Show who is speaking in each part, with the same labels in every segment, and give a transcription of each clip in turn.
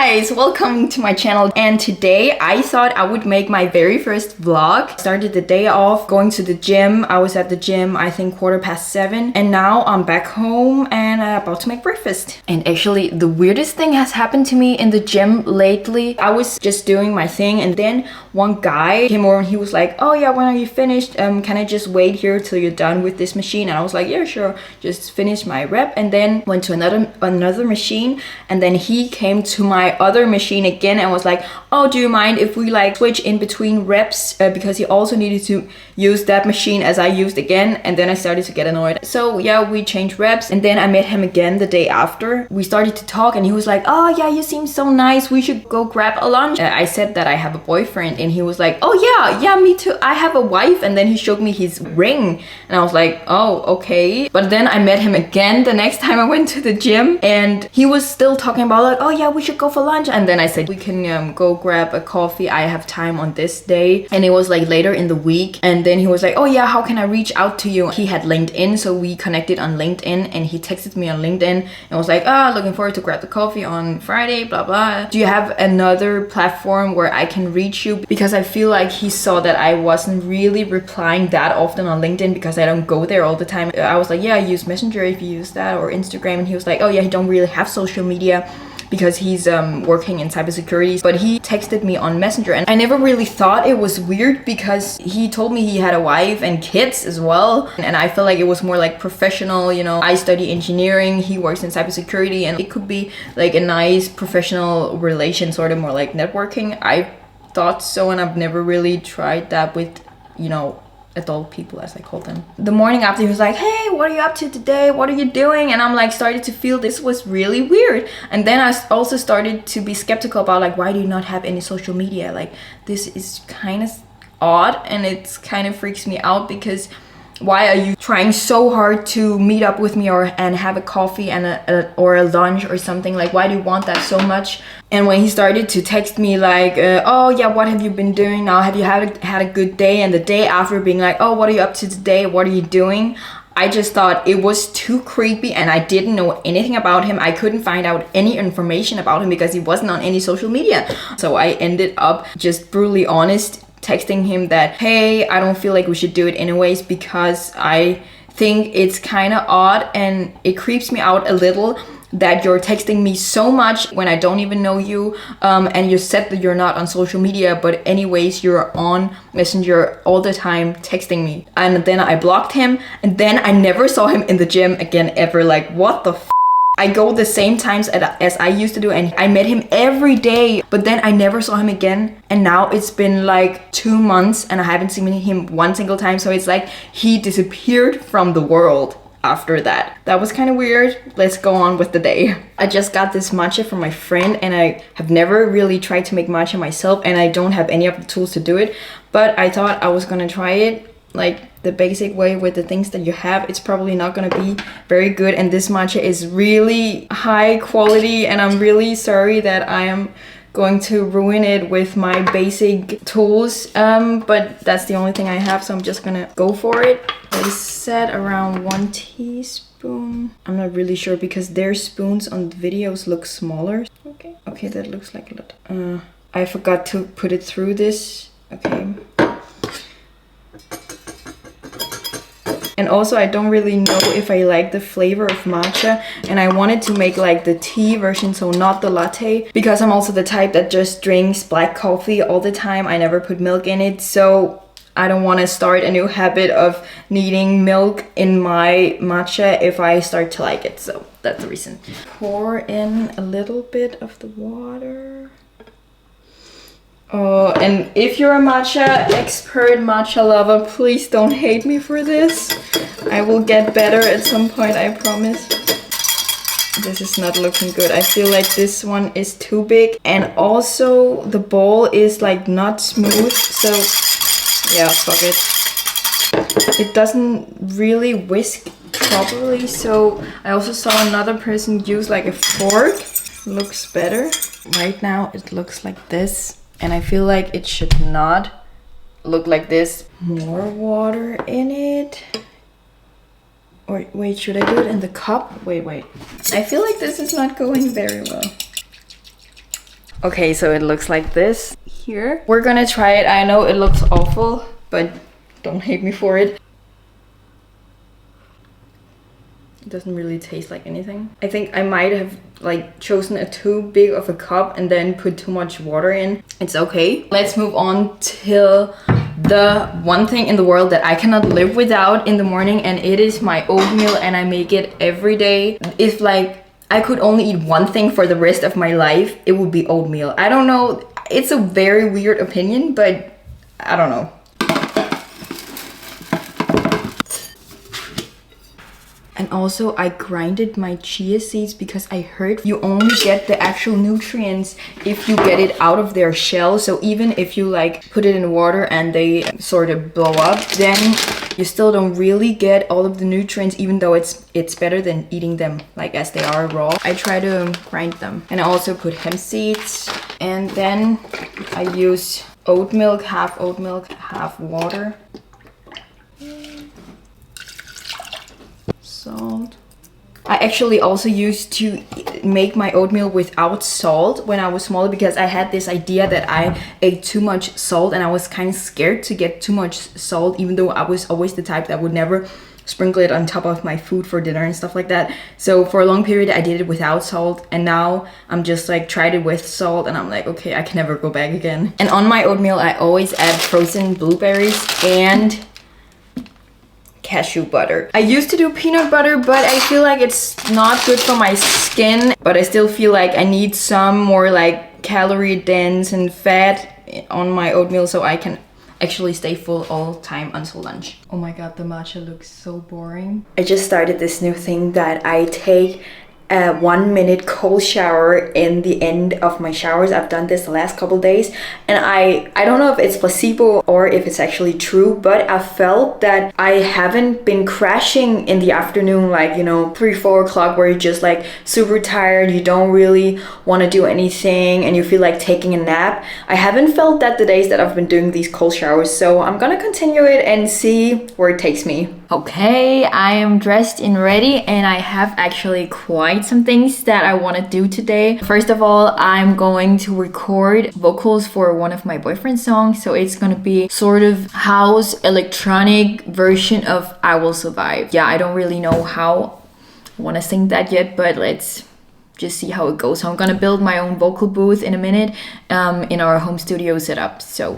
Speaker 1: guys, welcome to my channel. And today I thought I would make my very first vlog. Started the day off going to the gym. I was at the gym I think 7:15, and now I'm back home and about to make breakfast. And actually the weirdest thing has happened to me in the gym lately. I was just doing my thing and then one guy came over and he was like, oh yeah, when are you finished? Can I just wait here till you're done with this machine? And I was like, yeah, sure. Just finish my rep and then went to another machine, and then he came to my other machine again and was like, oh, do you mind if we like switch in between reps, because he also needed to use that machine as I used again. And then I started to get annoyed, so yeah, we changed reps. And then I met him again the day after. We started to talk and he was like, oh yeah, you seem so nice, we should go grab a lunch. I said that I have a boyfriend and he was like, oh yeah, me too, I have a wife. And then he showed me his ring and I was like, oh okay. But then I met him again the next time I went to the gym and he was still talking about like, oh yeah, we should go for lunch. And then I said, we can go grab a coffee, I have time on this day. And it was like later in the week. And then he was like, oh yeah, how can I reach out to you? He had LinkedIn, so we connected on LinkedIn, and he texted me on LinkedIn and was like, looking forward to grab the coffee on Friday, blah blah. Do you have another platform where I can reach you? Because I feel like he saw that I wasn't really replying that often on LinkedIn because I don't go there all the time. I was like, yeah, I use Messenger if you use that, or Instagram. And he was like, oh yeah, he don't really have social media because he's working in cybersecurity. But he texted me on Messenger, and I never really thought it was weird because he told me he had a wife and kids as well. And I felt like it was more like professional, you know. I study engineering, he works in cybersecurity, and it could be like a nice professional relation, sort of more like networking. I thought so, and I've never really tried that with, you know, adult people, as I call them. The morning after, he was like, hey, what are you up to today? What are you doing? And I'm like, started to feel this was really weird. And then I also started to be skeptical about like, why do you not have any social media? Like, this is kind of odd, and it's kind of freaks me out because why are you trying so hard to meet up with me and have a coffee and or a lunch or something? Like, why do you want that so much? And when he started to text me like, oh yeah, what have you been doing now? Have you had a good day? And the day after being like, oh, what are you up to today? What are you doing? I just thought it was too creepy, and I didn't know anything about him. I couldn't find out any information about him because he wasn't on any social media. So I ended up just brutally honest, texting him that, hey, I don't feel like we should do it anyways because I think it's kind of odd and it creeps me out a little that you're texting me so much when I don't even know you, and you said that you're not on social media, but anyways you're on Messenger all the time texting me. And then I blocked him, and then I never saw him in the gym again ever. Like, what the f? I go the same times as I used to do, and I met him every day, but then I never saw him again. And now it's been like 2 months and I haven't seen him one single time. So it's like he disappeared from the world after that. That was kind of weird. Let's go on with the day. I just got this matcha from my friend, and I have never really tried to make matcha myself, and I don't have any of the tools to do it, but I thought I was gonna try it like the basic way with the things that you have. It's probably not gonna be very good, and this matcha is really high quality, and I'm really sorry that I am going to ruin it with my basic tools, but that's the only thing I have, so I'm just gonna go for it. They said around 1 teaspoon. I'm not really sure because their spoons on the videos look smaller. Okay, that looks like a lot. I forgot to put it through this. Okay. And also, I don't really know if I like the flavor of matcha, and I wanted to make like the tea version, so not the latte, because I'm also the type that just drinks black coffee all the time. I never put milk in it, so I don't want to start a new habit of needing milk in my matcha if I start to like it. So that's the reason. Pour in a little bit of the water. Oh, and if you're a matcha expert, matcha lover, please don't hate me for this. I will get better at some point, I promise. This is not looking good. I feel like this one is too big, and also the bowl is like not smooth, so yeah, fuck it. It doesn't really whisk properly, so I also saw another person use like a fork. Looks better. Right now it looks like this. And I feel like it should not look like this. More water in it. Or wait, should I do it in the cup? Wait. I feel like this is not going very well. Okay, so it looks like this here. We're gonna try it. I know it looks awful, but don't hate me for it. It doesn't really taste like anything. I think I might have like chosen a too big of a cup and then put too much water in. It's okay. Let's move on to the one thing in the world that I cannot live without in the morning, and it is my oatmeal, and I make it every day. If like I could only eat one thing for the rest of my life, it would be oatmeal. I don't know, it's a very weird opinion, but I don't know. And also I grinded my chia seeds because I heard you only get the actual nutrients if you get it out of their shell. So even if you like put it in water and they sort of blow up, then you still don't really get all of the nutrients, even though it's better than eating them like as they are raw. I try to grind them. And I also put hemp seeds, and then I use oat milk, half water. Salt. I actually also used to make my oatmeal without salt when I was smaller, because I had this idea that I ate too much salt, and I was kind of scared to get too much salt, even though I was always the type that would never sprinkle it on top of my food for dinner and stuff like that. So for a long period I did it without salt, and now I'm just like tried it with salt, and I'm like, okay, I can never go back again. And on my oatmeal I always add frozen blueberries and cashew butter. I used to do peanut butter, but I feel like it's not good for my skin, but I still feel like I need some more like calorie dense and fat on my oatmeal so I can actually stay full all time until lunch. Oh my god, the matcha looks so boring. I just started this new thing that I take a 1 minute cold shower in the end of my showers. I've done this the last couple days, and I don't know if it's placebo or if it's actually true, but I felt that I haven't been crashing in the afternoon, like, you know, 3-4 o'clock, where you're just like super tired, you don't really want to do anything, and you feel like taking a nap. I haven't felt that the days that I've been doing these cold showers, so I'm gonna continue it and see where it takes me. Okay, I am dressed and ready, and I have actually quite some things that I want to do today. First of all, I'm going to record vocals for one of my boyfriend's songs, so it's gonna be sort of house electronic version of I Will Survive. Yeah, I don't really know how I want to sing that yet, but let's just see how it goes. So I'm gonna build my own vocal booth in a minute in our home studio setup. So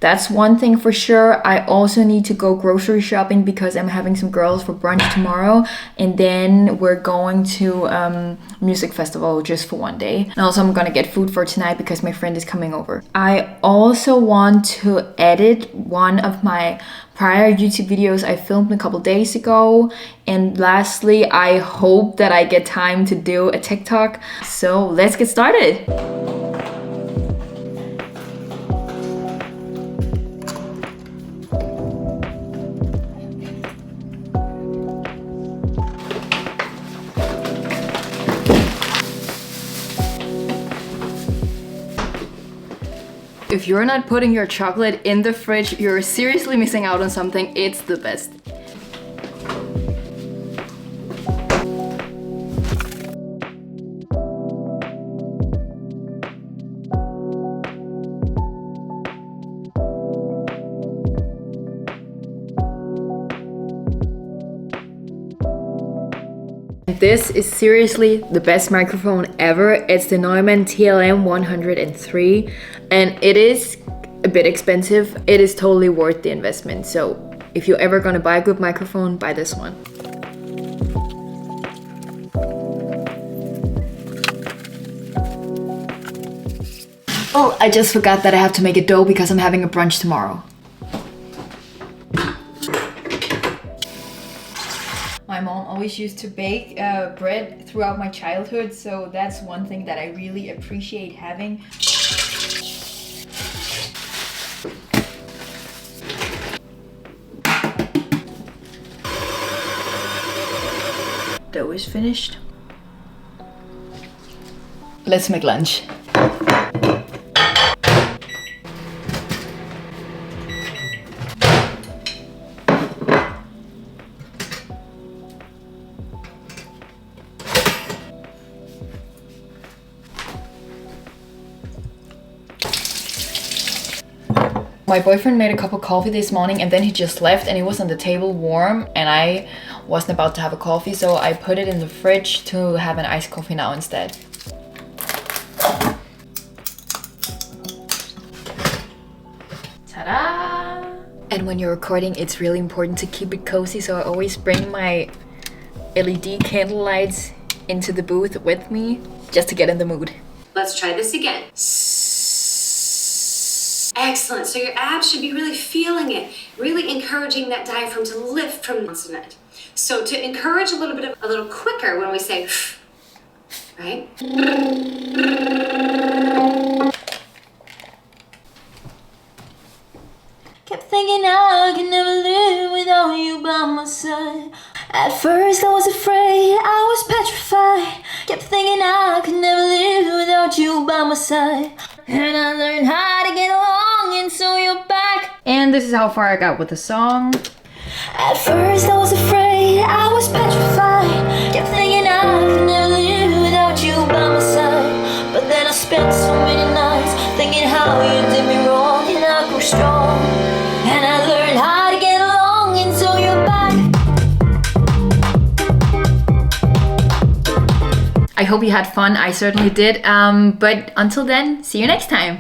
Speaker 1: that's one thing for sure. I also need to go grocery shopping because I'm having some girls for brunch tomorrow, and then we're going to music festival just for one day. And also I'm gonna get food for tonight because my friend is coming over. I also want to edit one of my prior YouTube videos I filmed a couple days ago. And lastly, I hope that I get time to do a TikTok. So let's get started. If you're not putting your chocolate in the fridge, you're seriously missing out on something. It's the best. This is seriously the best microphone ever. It's the Neumann TLM 103, and it is a bit expensive. It is totally worth the investment. So if you're ever gonna buy a good microphone, buy this one. Oh, I just forgot that I have to make a dough because I'm having a brunch tomorrow. My mom always used to bake bread throughout my childhood, so that's one thing that I really appreciate having. Dough is finished. Let's make lunch. My boyfriend made a cup of coffee this morning and then he just left and it was on the table warm and I wasn't about to have a coffee, so I put it in the fridge to have an iced coffee now instead. Ta-da! And when you're recording, it's really important to keep it cozy, so I always bring my LED candle lights into the booth with me just to get in the mood.
Speaker 2: Let's try this again. Excellent. So your abs should be really feeling it, really encouraging that diaphragm to lift from the consonant. So to encourage a little quicker when we say, right?
Speaker 1: Kept thinking I could never live without you by my side. At first I was afraid, I was petrified. Kept thinking I could never live without you by my side. And I learned how to get along, and so you're back. And this is how far I got with the song. At first I was afraid, I was petrified. Kept thinking I could never live without you by my side. But then I spent so many nights thinking how you did me wrong, and I grew strong. And I learned how to get along, and so you're back. I hope you had fun. I certainly did. But until then, see you next time.